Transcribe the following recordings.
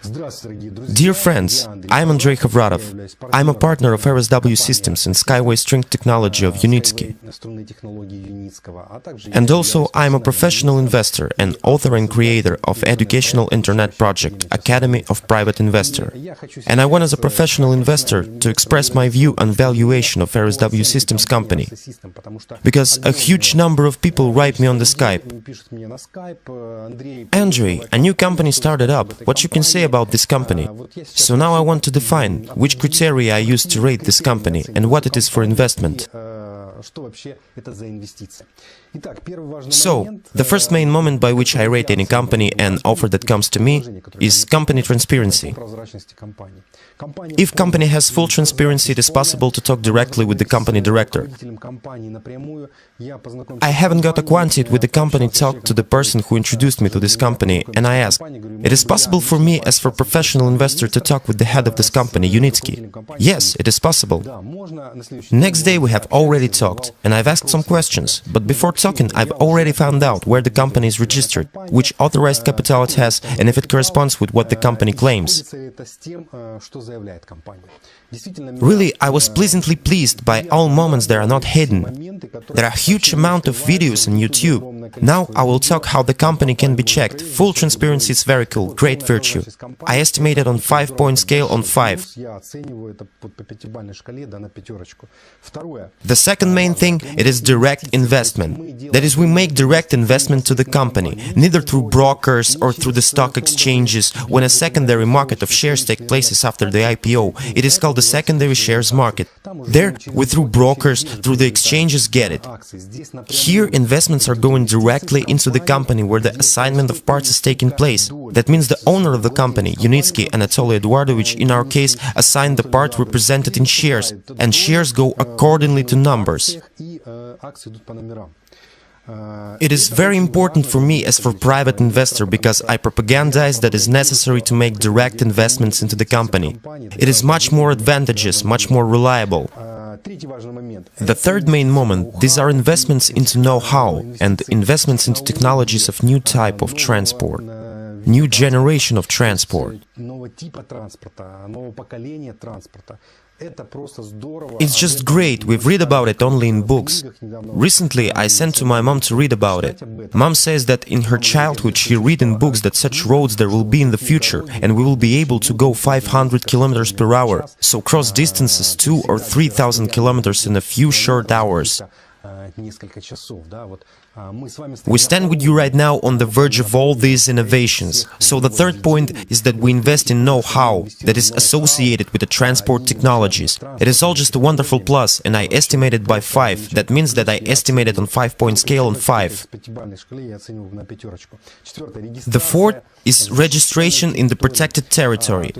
Dear friends, I am Mr Hovratov. I am a partner of RSW Systems and Skyway String Technology of Unitsky. And also I am a professional investor and author and creator of educational internet project Academy of Private Investor. And I want as a professional investor to express my view on valuation of RSW Systems company. Because a huge number of people write me on the Skype. Andrei, a new company started up. What you can say about this company? So now I want to define which criteria I use to rate this company and what it is for investment. So, the first main moment by which I rate any company and offer that comes to me is company transparency. If company has full transparency, it is possible to talk directly with the company director. I haven't got acquainted with the company, talked to the person who introduced me to this company, and I asked, it is possible for me as for professional investor to talk with the head of this company, Unitsky? Yes, it is possible. Next day we have already talked, and I've asked some questions, but before talking I've already found out where the company is registered, which authorized capital it has, and if it corresponds with what the company claims. Really, I was pleasantly pleased by all moments that are not hidden. There are a huge amount of videos on YouTube. Now I will talk how the company can be checked. Full transparency is very cool, great virtue. I estimate it on 5-point scale on 5. The second main thing, it is direct investment. That is, we make direct investment to the company, neither through brokers or through the stock exchanges. When a secondary market of shares takes place after the IPO, it is called the secondary shares market. There, we through brokers, through the exchanges get it. Here, investments are going directly into the company where the assignment of parts is taking place. That means the owner of the company, Unitsky Anatoly Eduardovich, in our case, assigned the part represented in shares, and shares go accordingly to numbers. It is very important for me as for private investor because I propagandize that it is necessary to make direct investments into the company. It is much more advantageous, much more reliable. The third main moment, these are investments into know-how and investments into technologies of new type of transport, new generation of transport. It's just great, we've read about it only in books. Recently I sent to my mom to read about it. Mom says that in her childhood she read in books that such roads there will be in the future and we will be able to go 500 kilometers per hour, so cross distances 2 or 3,000 kilometers in a few short hours. We stand with you right now on the verge of all these innovations. So the third point is that we invest in know-how that is associated with the transport technologies. It is all just a wonderful plus, and I estimate it by 5. That means that I estimate it on 5-point scale on 5. The fourth is registration in the protected territory.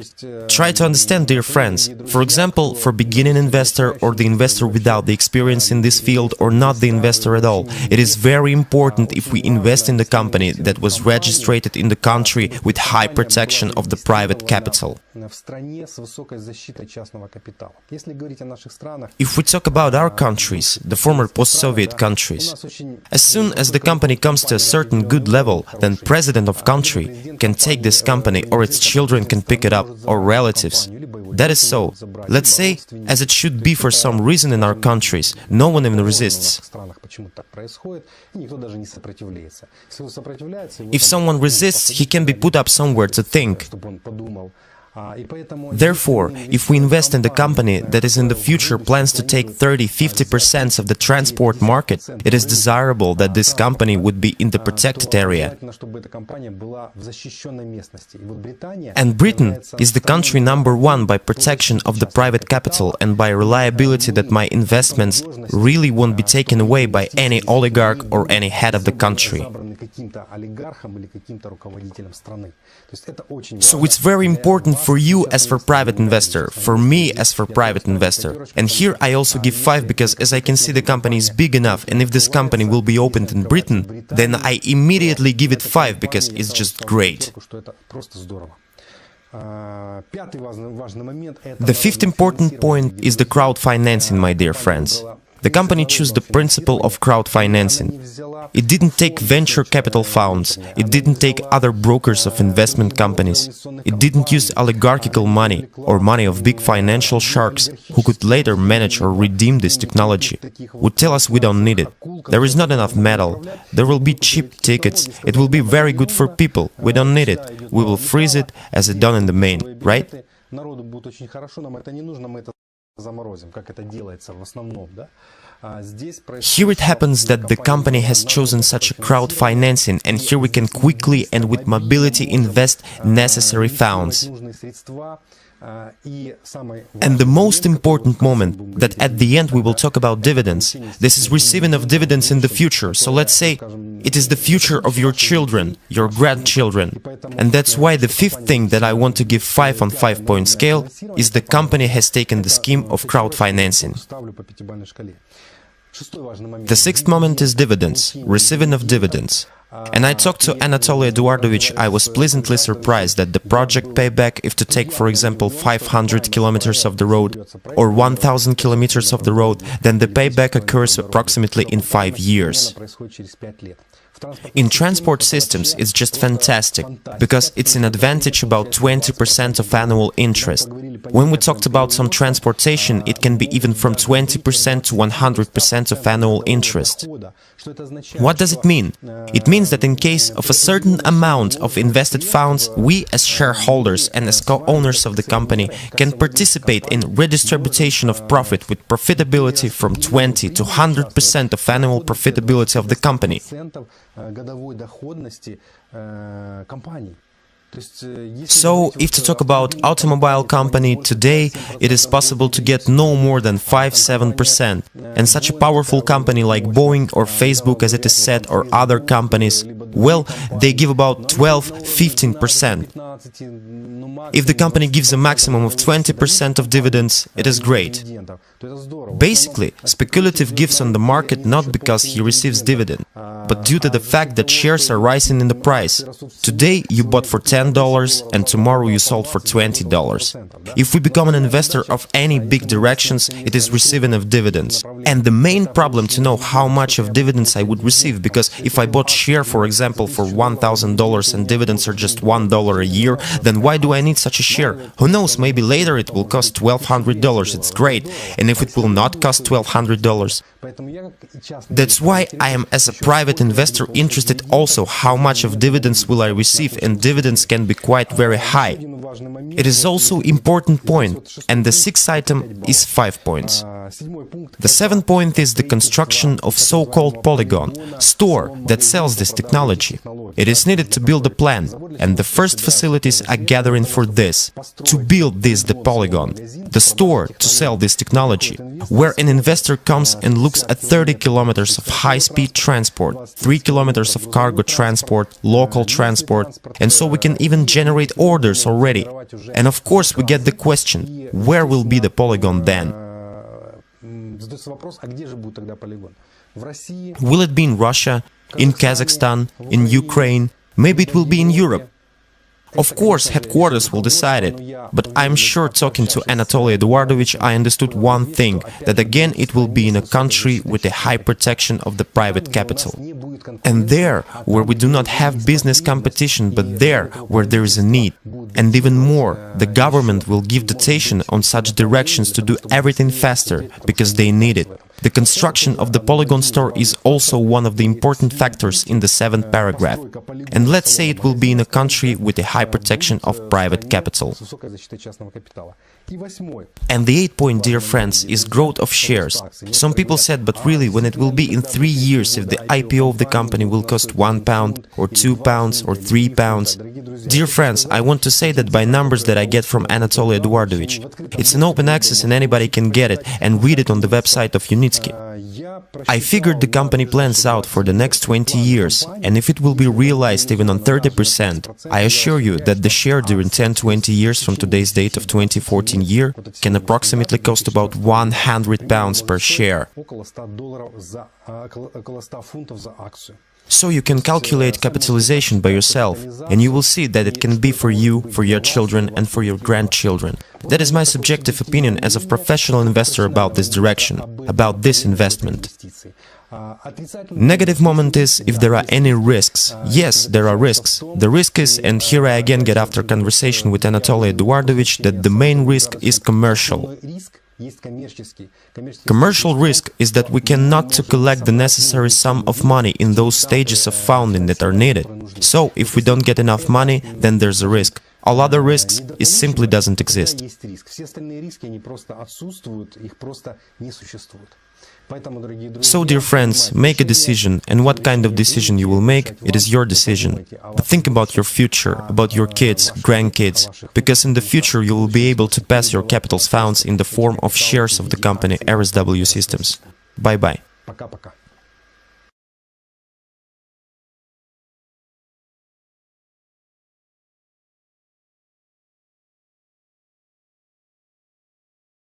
Try to understand, dear friends. For example, for beginning investor or the investor without the experience in this field or not the investor at all, it is very important if we invest in the company that was registered in the country with high protection of the private capital. If we talk about our countries, the former post-Soviet countries, as soon as the company comes to a certain good level, then president of country can take this company or its children can pick it up, or relatives. That is so. Let's say, as it should be for some reason in our countries, no one even resists. If someone resists, he can be put up somewhere to think. Therefore, if we invest in the company that is in the future plans to take 30–50% of the transport market, it is desirable that this company would be in the protected area. And Britain is the country #1 by protection of the private capital and by reliability that my investments really won't be taken away by any oligarch or any head of the country. So it's very important for you as for private investor, for me as for private investor. And here I also give 5 because as I can see the company is big enough, and if this company will be opened in Britain, then I immediately give it 5 because it's just great. The fifth important point is the crowd financing, my dear friends. The company chose the principle of crowdfinancing. It didn't take venture capital funds, it didn't take other brokers of investment companies, it didn't use oligarchical money or money of big financial sharks who could later manage or redeem this technology, would tell us we don't need it. There is not enough metal, there will be cheap tickets, it will be very good for people, we don't need it, we will freeze it as it done in the main, right? Here it happens that the company has chosen such a crowdfinancing, and here we can quickly and with mobility invest necessary funds. And the most important moment, that at the end we will talk about dividends. This is receiving of dividends in the future, so let's say it is the future of your children, your grandchildren. And that's why the fifth thing that I want to give 5 on 5-point scale is the company has taken the scheme of crowdfinancing. The sixth moment is dividends, receiving of dividends. And I talked to Anatoly Eduardovich, I was pleasantly surprised that the project payback, if to take for example 500 kilometers of the road or 1000 kilometers of the road, then the payback occurs approximately in 5 years. In transport systems, it's just fantastic, because it's an advantage about 20% of annual interest. When we talked about some transportation, it can be even from 20% to 100% of annual interest. What does it mean? It means that in case of a certain amount of invested funds, we as shareholders and as co-owners of the company can participate in redistribution of profit with profitability from 20 to 100% of annual profitability of the company. So, if to talk about automobile company today, it is possible to get no more than 5–7%. And such a powerful company like Boeing or Facebook, as it is said, or other companies, well, they give about 12–15%. If the company gives a maximum of 20% of dividends, it is great. Basically, speculative gives on the market not because he receives dividend, but due to the fact that shares are rising in the price. Today you bought for $10 and tomorrow you sold for $20. If we become an investor of any big directions, it is receiving of dividends. And the main problem to know how much of dividends I would receive, because if I bought share, for example, for $1,000 and dividends are just $1 a year, then why do I need such a share? Who knows, maybe later it will cost $1,200, it's great. And if it will not cost $1,200? That's why I am, as a private investor, interested also how much of dividends will I receive, and dividends can be quite very high. It is also important point, and the sixth item is 5 points. The seventh point is the construction of so-called polygon, store that sells this technology. It is needed to build a plant, and the first facilities are gathering for this, to build the polygon, the store to sell this technology, where an investor comes and looks at 30 kilometers of high-speed transport, 3 kilometers of cargo transport, local transport, and so we can even generate orders already. And of course we get the question, where will be the polygon then? Will it be in Russia, in Kazakhstan, in Ukraine? Maybe it will be in Europe. Of course, headquarters will decide it, but I'm sure talking to Anatoly Eduardovich I understood one thing, that again it will be in a country with a high protection of the private capital. And there, where we do not have business competition, but there, where there is a need. And even more, the government will give dotation on such directions to do everything faster, because they need it. The construction of the polygon store is also one of the important factors in the 7th paragraph. And let's say it will be in a country with a high protection of private capital. And the 8th point, dear friends, is growth of shares. Some people said, but really, when it will be in 3 years, if the IPO of the company will cost £1 or £2 or £3? Dear friends, I want to say that by numbers that I get from Anatoly Eduardovich. It's an open access and anybody can get it and read it on the website of Unitsky. I figured the company plans out for the next 20 years, and if it will be realized even on 30%, I assure you that the share during 10–20 years from today's date of 2014 year can approximately cost about £100 per share. So you can calculate capitalization by yourself, and you will see that it can be for you, for your children, and for your grandchildren. That is my subjective opinion as a professional investor about this direction, about this investment. Negative moment is if there are any risks. Yes, there are risks. The risk is, and here I again get after conversation with Anatoly Eduardovich, that the main risk is commercial. Commercial risk is that we cannot to collect the necessary sum of money in those stages of founding that are needed. So, if we don't get enough money, then there's a risk. All other risks, it simply doesn't exist. So, dear friends, make a decision, and what kind of decision you will make, it is your decision. But think about your future, about your kids, grandkids, because in the future you will be able to pass your capital's funds in the form of shares of the company RSW Systems. Bye-bye.